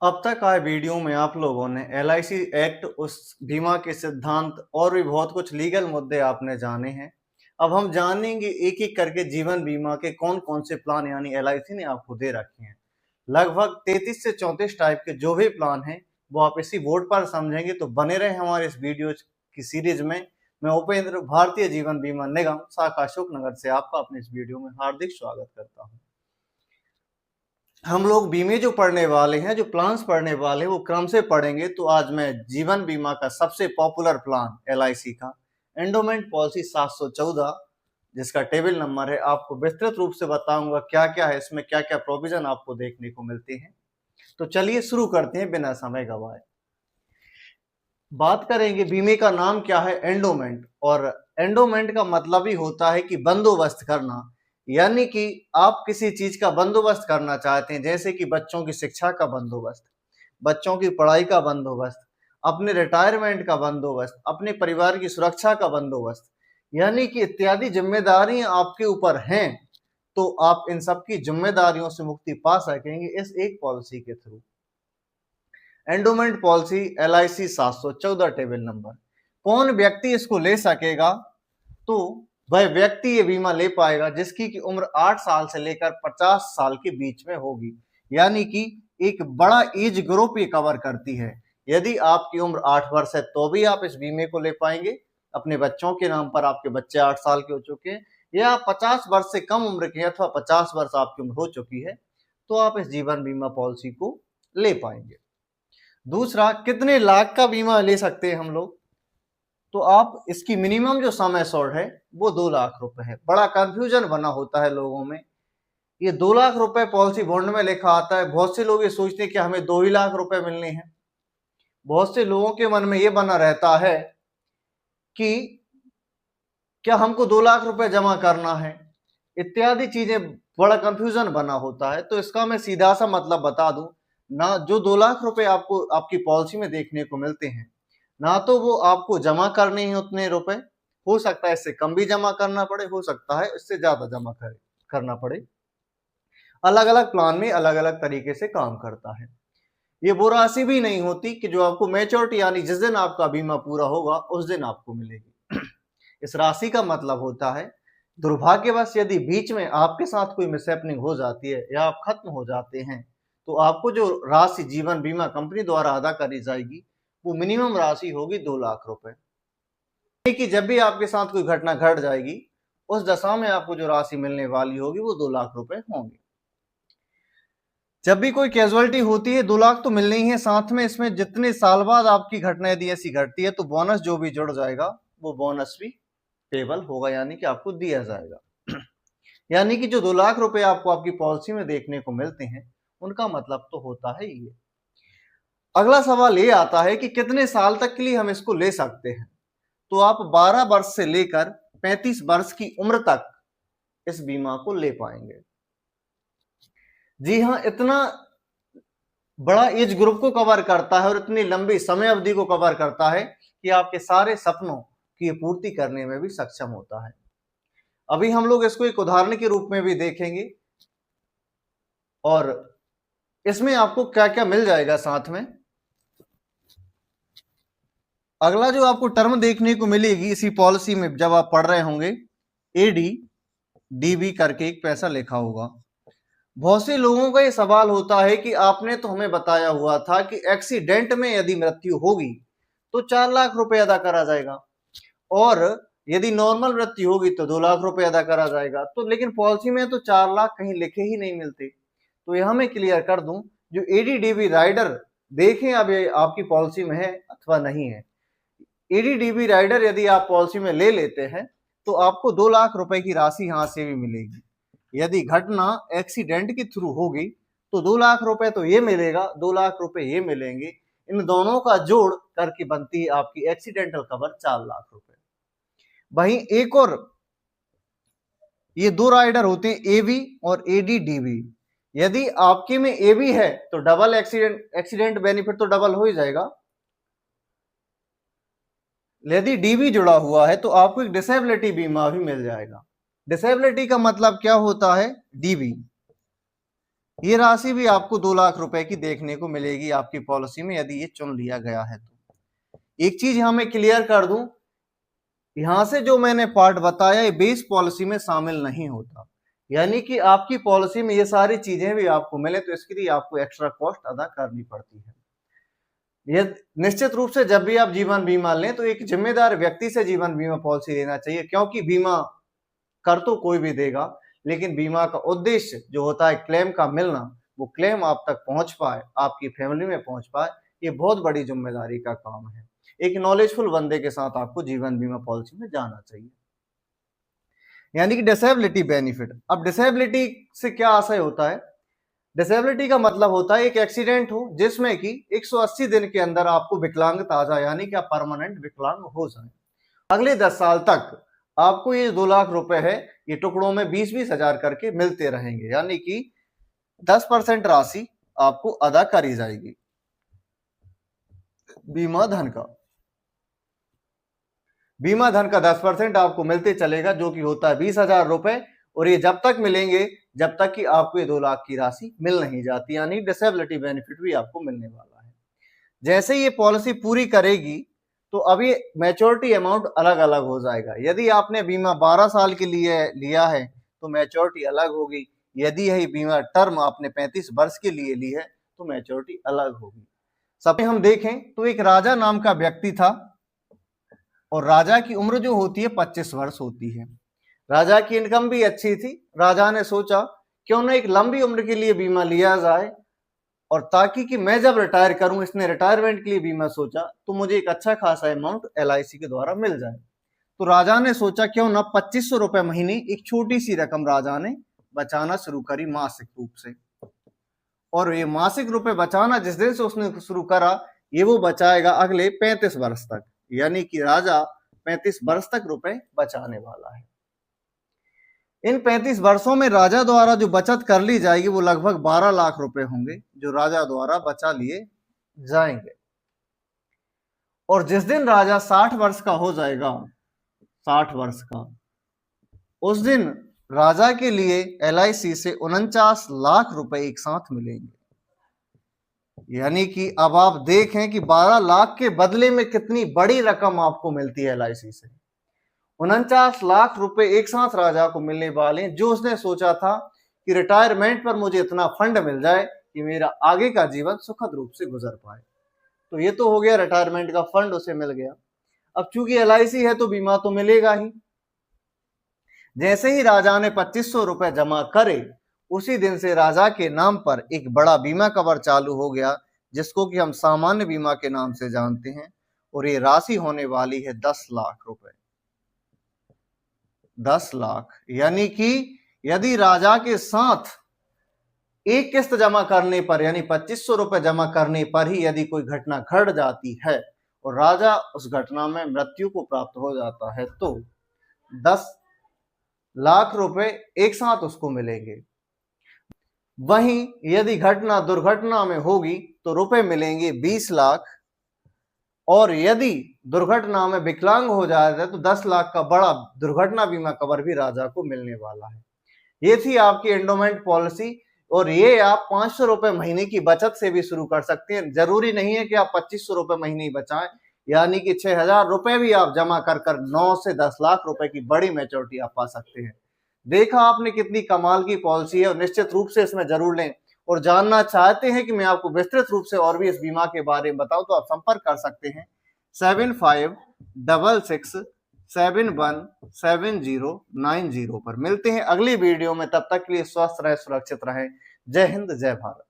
अब तक आए वीडियो में आप लोगों ने एलआईसी एक्ट, उस बीमा के सिद्धांत और भी बहुत कुछ लीगल मुद्दे आपने जाने हैं। अब हम जानेंगे एक एक करके जीवन बीमा के कौन कौन से प्लान यानी एलआईसी ने आपको दे रखे हैं। लगभग 33 से 34 टाइप के जो भी प्लान हैं वो आप इसी बोर्ड पर समझेंगे, तो बने रहे हमारे इस वीडियो की सीरीज में। मैं उपेंद्र भारतीय जीवन बीमा निगम शाखा अशोकनगर से आपका अपने इस वीडियो में हार्दिक स्वागत करता हूँ। हम लोग बीमे जो पढ़ने वाले हैं, जो प्लान्स पढ़ने वाले हैं, वो क्रम से पढ़ेंगे। तो आज मैं जीवन बीमा का सबसे पॉपुलर प्लान एलआईसी का एंडोमेंट पॉलिसी 714, जिसका टेबल नंबर है, आपको विस्तृत रूप से बताऊंगा क्या क्या है इसमें, क्या क्या प्रोविजन आपको देखने को मिलते हैं। तो चलिए शुरू करते हैं बिना समय गवाए। बात करेंगे बीमे का नाम क्या है, एंडोमेंट। और एंडोमेंट का मतलब ही होता है कि बंदोबस्त करना, यानी कि आप किसी चीज का बंदोबस्त करना चाहते हैं, जैसे कि बच्चों की शिक्षा का बंदोबस्त, बच्चों की पढ़ाई का बंदोबस्त, अपने रिटायरमेंट का बंदोबस्त, अपने परिवार की सुरक्षा का बंदोबस्त, यानी कि इत्यादि जिम्मेदारियां आपके ऊपर हैं। तो आप इन सब की जिम्मेदारियों से मुक्ति पा सकेंगे इस एक पॉलिसी के through. Endowment policy LIC 714 table number. कौन व्यक्ति इसको ले सकेगा? तो वह व्यक्ति ये बीमा ले पाएगा जिसकी की उम्र 8 साल से लेकर 50 साल के बीच में होगी, यानी कि एक बड़ा एज ग्रुप ये कवर करती है। यदि आपकी उम्र 8 वर्ष है तो भी आप इस बीमे को ले पाएंगे अपने बच्चों के नाम पर, आपके बच्चे 8 साल के हो चुके हैं, या 50 वर्ष से कम उम्र के अथवा 50 वर्ष आपकी उम्र हो चुकी है, तो आप इस जीवन बीमा पॉलिसी को ले पाएंगे। दूसरा, कितने लाख का बीमा ले सकते हैं हम लोग? तो आप इसकी मिनिमम जो सम एश्योर्ड है वो 2 लाख रुपए है। बड़ा कंफ्यूजन बना होता है लोगों में, ये 2 लाख रुपए पॉलिसी बॉन्ड में लिखा आता है। बहुत से लोग ये सोचते हैं कि हमें 2 ही लाख रुपए मिलने हैं। बहुत से लोगों के मन में ये बना रहता है कि क्या हमको 2 लाख रुपए जमा करना है, इत्यादि चीजें, बड़ा कंफ्यूजन बना होता है। तो इसका मैं सीधा सा मतलब बता दूं ना, जो 2 लाख रुपए आपको आपकी पॉलिसी में देखने को मिलते हैं, ना तो वो आपको जमा करने ही उतने रुपए, हो सकता है इससे कम भी जमा करना पड़े, हो सकता है इससे ज्यादा जमा करना पड़े। अलग अलग प्लान में अलग अलग तरीके से काम करता है। ये वो राशि भी नहीं होती कि जो आपको मैच्योरिटी यानी जिस दिन आपका बीमा पूरा होगा उस दिन आपको मिलेगी। इस राशि का मतलब होता है दुर्भाग्यवश यदि बीच में आपके साथ कोई मिसहैपनिंग हो जाती है या आप खत्म हो जाते हैं, तो आपको जो राशि जीवन बीमा कंपनी द्वारा अदा करी जाएगी वो मिनिमम राशि होगी 2 लाख रुपए। कि जब भी आपके साथ कोई घटना घट जाएगी उस दशा में आपको जो राशि मिलने वाली होगी वो 2 लाख रुपए होंगे। जब भी कोई कैजुअलिटी होती है 2 लाख तो मिलने ही है, साथ में इसमें जितने साल बाद आपकी घटना यदि ऐसी घटती है तो बोनस जो भी जुड़ जाएगा वो बोनस भी पेबल होगा, यानी कि आपको दिया जाएगा। यानी कि जो 2 लाख रुपए आपको आपकी पॉलिसी में देखने को मिलते हैं उनका मतलब तो होता है ये। अगला सवाल ये आता है कि कितने साल तक के लिए हम इसको ले सकते हैं? तो आप 12 वर्ष से लेकर 35 वर्ष की उम्र तक इस बीमा को ले पाएंगे। जी हाँ, इतना बड़ा एज ग्रुप को कवर करता है और इतनी लंबी समय अवधि को कवर करता है कि आपके सारे सपनों की पूर्ति करने में भी सक्षम होता है। अभी हम लोग इसको एक उदाहरण के रूप में भी देखेंगे और इसमें आपको क्या क्या मिल जाएगा साथ में। अगला जो आपको टर्म देखने को मिलेगी इसी पॉलिसी में जब आप पढ़ रहे होंगे, एडी डीबी करके एक पैसा लिखा होगा। बहुत से लोगों का ये सवाल होता है कि आपने तो हमें बताया हुआ था कि एक्सीडेंट में यदि मृत्यु होगी तो 4 लाख रुपए अदा करा जाएगा, और यदि नॉर्मल मृत्यु होगी तो 2 लाख रुपए अदा करा जाएगा। तो लेकिन पॉलिसी में तो 4 लाख कहीं लिखे ही नहीं मिलते। तो यहां मैं क्लियर कर दूं, जो एडीडीबी राइडर, देखें अब ये आपकी पॉलिसी में है अथवा नहीं है। एडीडीबी राइडर यदि आप पॉलिसी में ले लेते हैं तो आपको 2 लाख रुपए की राशि यहां से भी मिलेगी। यदि घटना एक्सीडेंट के थ्रू होगी तो 2 लाख रुपए तो ये मिलेगा, 2 लाख रुपए ये मिलेंगे। इन दोनों का जोड़ करके बनती है आपकी एक्सीडेंटल कवर 4 लाख रुपए। वहीं एक और ये 2 राइडर होते हैं, एवी और एडीडीबी। यदि आपके में एवी है तो डबल एक्सीडेंट बेनिफिट तो डबल हो ही जाएगा। यदि डीबी जुड़ा हुआ है तो आपको एक डिसेबिलिटी बीमा भी मिल जाएगा। डिसेबिलिटी का मतलब क्या होता है? डीबी ये राशि भी आपको 2 लाख रुपए की देखने को मिलेगी आपकी पॉलिसी में, यदि ये चुन लिया गया है तो। एक चीज यहां मैं क्लियर कर दूं, यहां से जो मैंने पार्ट बताया ये बेस पॉलिसी में शामिल नहीं होता, यानी कि आपकी पॉलिसी में ये सारी चीजें भी आपको मिले तो इसके लिए आपको एक्स्ट्रा कॉस्ट अदा करनी पड़ती है। ये निश्चित रूप से जब भी आप जीवन बीमा लें तो एक जिम्मेदार व्यक्ति से जीवन बीमा पॉलिसी लेना चाहिए, क्योंकि बीमा कर तो कोई भी देगा, लेकिन बीमा का उद्देश्य जो होता है क्लेम का मिलना, वो क्लेम आप तक पहुंच पाए, आपकी फैमिली में पहुंच पाए, ये बहुत बड़ी जिम्मेदारी का काम है। एक नॉलेजफुल बंदे के साथ आपको जीवन बीमा पॉलिसी में जाना चाहिए। यानी कि डिसेबिलिटी बेनिफिट। अब डिसेबिलिटी से क्या आशय होता है? डिसेबिलिटी का मतलब होता है एक एक्सीडेंट हो जिसमें कि 180 दिन के अंदर आपको विकलांगता आ जाए, यानी कि आप परमानेंट विकलांग हो जाए। अगले 10 साल तक आपको ये 2 लाख रुपए है, ये टुकड़ों में 20-20 हजार करके मिलते रहेंगे, यानी कि 10% राशि आपको अदा करी जाएगी बीमा धन का। बीमा धन का 10% आपको मिलते चलेगा, जो कि होता है 20,000 रुपए, और ये जब तक मिलेंगे जब तक कि आपको ये 2 लाख की राशि मिल नहीं जाती, यानी डिसेबिलिटी बेनिफिट भी आपको मिलने वाला है। जैसे ये पॉलिसी पूरी करेगी तो अभी मैच्योरिटी अमाउंट अलग अलग हो जाएगा। यदि आपने बीमा 12 साल के लिए लिया है तो मैच्योरिटी अलग होगी, यदि यही बीमा टर्म आपने 35 वर्ष के लिए ली है तो मैच्योरिटी अलग होगी। सब हम देखें तो एक राजा नाम का व्यक्ति था, और राजा की उम्र जो होती है 25 वर्ष होती है। राजा की इनकम भी अच्छी थी। राजा ने सोचा क्यों ना एक लंबी उम्र के लिए बीमा लिया जाए, और ताकि कि मैं जब रिटायर करूं, इसने रिटायरमेंट के लिए बीमा सोचा, तो मुझे एक अच्छा खासा अमाउंट LIC के द्वारा मिल जाए। तो राजा ने सोचा क्यों ना 2500 रुपए महीने एक छोटी सी रकम राजा ने बचाना शुरू करी मासिक रूप से। और ये मासिक रुपए बचाना जिस दिन से उसने शुरू करा, ये वो बचाएगा अगले 35 वर्ष तक, यानी कि राजा 35 वर्ष तक रुपए बचाने वाला है। इन 35 वर्षों में राजा द्वारा जो बचत कर ली जाएगी वो लगभग 12 लाख रुपए होंगे, जो राजा द्वारा बचा लिए जाएंगे। और जिस दिन राजा 60 वर्ष का हो जाएगा, 60 वर्ष का, उस दिन राजा के लिए LIC से 49 लाख रुपए एक साथ मिलेंगे। यानी कि अब आप देखें कि 12 लाख के बदले में कितनी बड़ी रकम आपको मिलती है LIC से। 49 लाख रुपए एक साथ राजा को मिलने वाले, जो उसने सोचा था कि रिटायरमेंट पर मुझे इतना फंड मिल जाए कि मेरा आगे का जीवन सुखद रूप से गुजर पाए। तो ये तो हो गया, रिटायरमेंट का फंड उसे मिल गया। अब चूंकि LIC है तो बीमा तो मिलेगा ही। जैसे ही राजा ने 2500 रुपए जमा करे, उसी दिन से राजा के नाम पर एक बड़ा बीमा कवर चालू हो गया, जिसको कि हम सामान्य बीमा के नाम से जानते हैं, और ये राशि होने वाली है 10 लाख रुपए। 10 लाख, यानी कि यदि राजा के साथ एक किस्त जमा करने पर, यानी 2500 रुपए जमा करने पर ही यदि कोई घटना घट जाती है और राजा उस घटना में मृत्यु को प्राप्त हो जाता है, तो 10 लाख रुपए एक साथ उसको मिलेंगे। वहीं यदि घटना दुर्घटना में होगी तो रुपए मिलेंगे 20 लाख, और यदि दुर्घटना में विकलांग हो जाता है तो 10 लाख का बड़ा दुर्घटना बीमा कवर भी राजा को मिलने वाला है। ये थी आपकी एंडोमेंट पॉलिसी, और ये आप 500 रुपए महीने की बचत से भी शुरू कर सकते हैं। जरूरी नहीं है कि आप 2500 रुपए महीने ही बचाएं, यानी कि 6000 रुपए भी आप जमा कर 9 से 10 लाख रुपए की बड़ी मैच्योरिटी आप पा सकते हैं। देखा आपने कितनी कमाल की पॉलिसी है, और निश्चित रूप से इसमें जरूर लें। और जानना चाहते हैं कि मैं आपको विस्तृत रूप से और भी इस बीमा के बारे में बताऊं, तो आप संपर्क कर सकते हैं 7566717090 पर। मिलते हैं अगली वीडियो में, तब तक के लिए स्वस्थ रहें, सुरक्षित रहें। जय हिंद, जय भारत।